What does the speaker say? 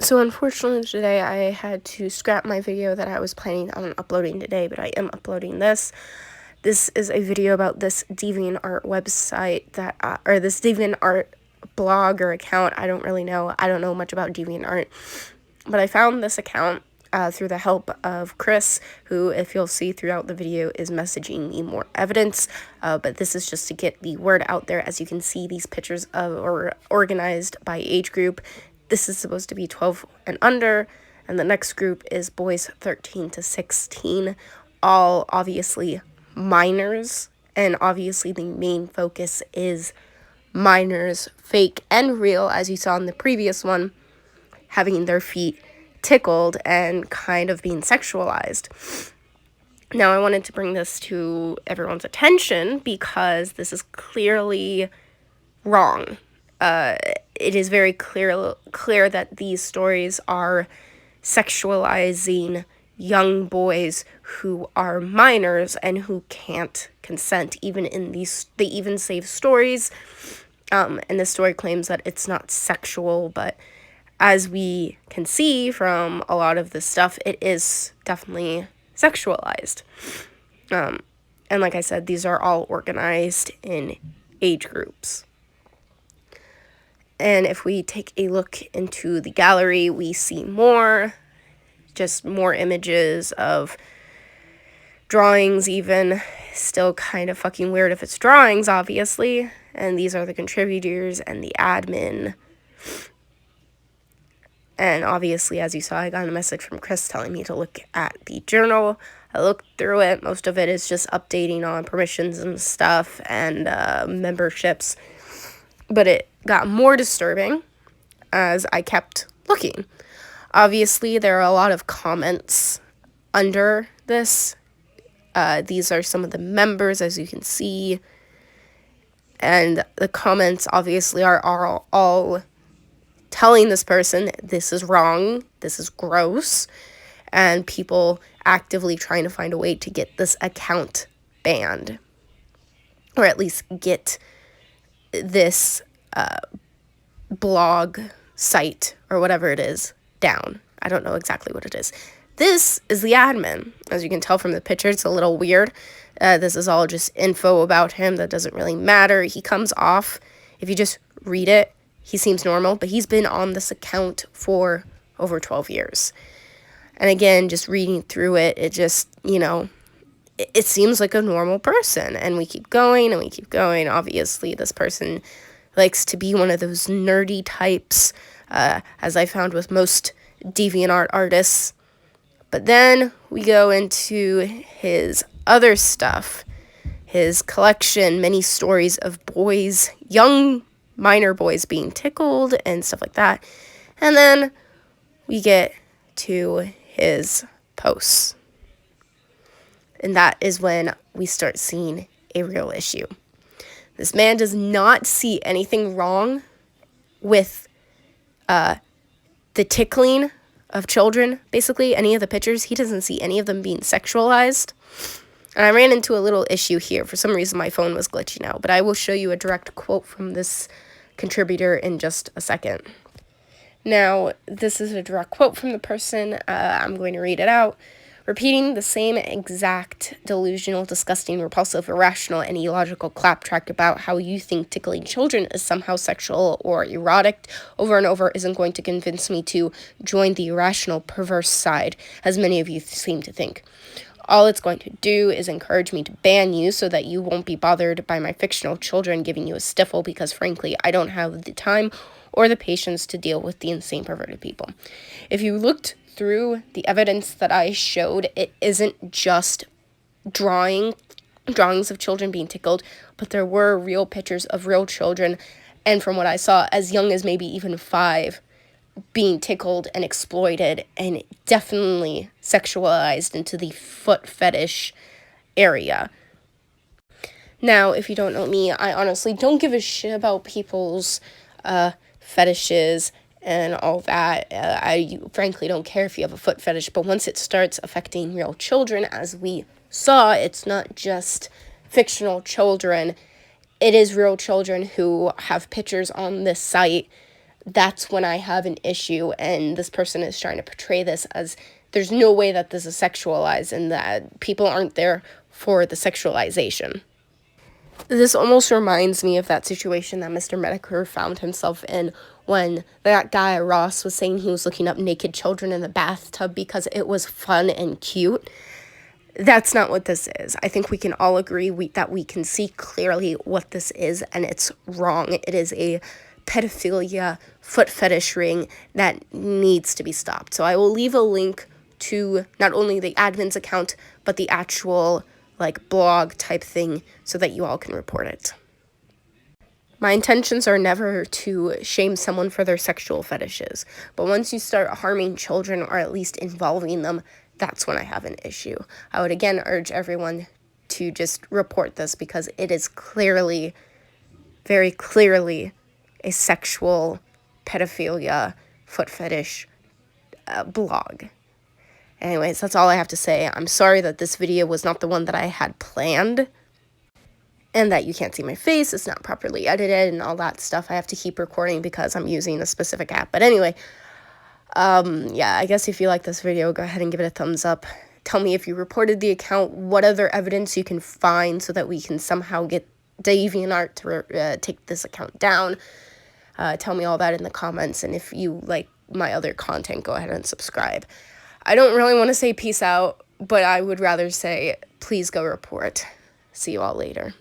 So unfortunately today I had to scrap my video that I was planning on uploading today, but I am uploading this. This is a video about this DeviantArt website or this DeviantArt blog or account. I don't really know. I don't know much about DeviantArt, but I found this account through the help of Chris, who, if you'll see throughout the video, is messaging me more evidence. But this is just to get the word out there. As you can see, these pictures are organized by age group. This is supposed to be 12 and under, and the next group is boys 13 to 16, all obviously minors, and obviously the main focus is minors, fake and real, as you saw in the previous one, having their feet tickled and kind of being sexualized. Now, I wanted to bring this to everyone's attention because this is clearly wrong. It is very clear that these stories are sexualizing young boys who are minors and who can't consent. Even in these, they even save stories, and the story claims that it's not sexual, but as we can see from a lot of this stuff, it is definitely sexualized. And like I said, these are all organized in age groups. And if we take a look into the gallery, we see just more images of drawings, even. Still kind of fucking weird if it's drawings, obviously. And these are the contributors and the admin. And obviously, as you saw, I got a message from Chris telling me to look at the journal. I looked through it. Most of it is just updating on permissions and stuff and memberships. But it got more disturbing as I kept looking. Obviously, there are a lot of comments under this. These are some of the members, as you can see. And the comments, obviously, are all telling this person, this is wrong, this is gross, and people actively trying to find a way to get this account banned, or at least get this blog site, or whatever it is, down. I don't know exactly what it is. This is the admin. As you can tell from the picture, it's a little weird. This is all just info about him that doesn't really matter. He comes off, if you just read it, he seems normal, but he's been on this account for over 12 years. And again, just reading through it, it just, it seems like a normal person. And we keep going and we keep going. Obviously, this person likes to be one of those nerdy types, as I found with most DeviantArt artists. But then we go into his other stuff, his collection, many stories of boys, young minor boys being tickled and stuff like that. And then we get to his posts. And that is when we start seeing a real issue. This man does not see anything wrong with the tickling of children, basically. Any of the pictures, he doesn't see any of them being sexualized. And I ran into a little issue here. For some reason, my phone was glitching out. But I will show you a direct quote from this contributor in just a second. Now, this is a direct quote from the person. I'm going to read it out. Repeating the same exact delusional, disgusting, repulsive, irrational, and illogical claptrap about how you think tickling children is somehow sexual or erotic over and over isn't going to convince me to join the irrational, perverse side, as many of you seem to think. All it's going to do is encourage me to ban you so that you won't be bothered by my fictional children giving you a stiffle because, frankly, I don't have the time or the patience to deal with the insane perverted people. If you looked through the evidence that I showed, it isn't just drawings of children being tickled, but there were real pictures of real children, and from what I saw, as young as maybe even 5, being tickled and exploited and definitely sexualized into the foot fetish area. Now, if you don't know me, I honestly don't give a shit about people's fetishes and all that. I frankly don't care if you have a foot fetish, but once it starts affecting real children, as we saw, it's not just fictional children. It is real children who have pictures on this site that's when I have an issue, and this person is trying to portray this as there's no way that this is sexualized and that people aren't there for the sexualization. This almost reminds me of that situation that Mr. Medicare found himself in when that guy Ross was saying he was looking up naked children in the bathtub because it was fun and cute. That's not what this is. I think we can all agree that we can see clearly what this is, and it's wrong. It is a pedophilia foot fetish ring that needs to be stopped. So I will leave a link to not only the admin's account, but the actual blog type thing so that you all can report it. My intentions are never to shame someone for their sexual fetishes, but once you start harming children or at least involving them, that's when I have an issue. I would again urge everyone to just report this because it is clearly, very clearly, a sexual pedophilia foot fetish blog. Anyways, that's all I have to say. I'm sorry that this video was not the one that I had planned and that you can't see my face. It's not properly edited and all that stuff. I have to keep recording because I'm using a specific app. But anyway, yeah, I guess if you like this video, go ahead and give it a thumbs up. Tell me if you reported the account, what other evidence you can find so that we can somehow get DeviantArt to take this account down. Tell me all that in the comments, and if you like my other content, go ahead and subscribe. I don't really want to say peace out, but I would rather say please go report. See you all later.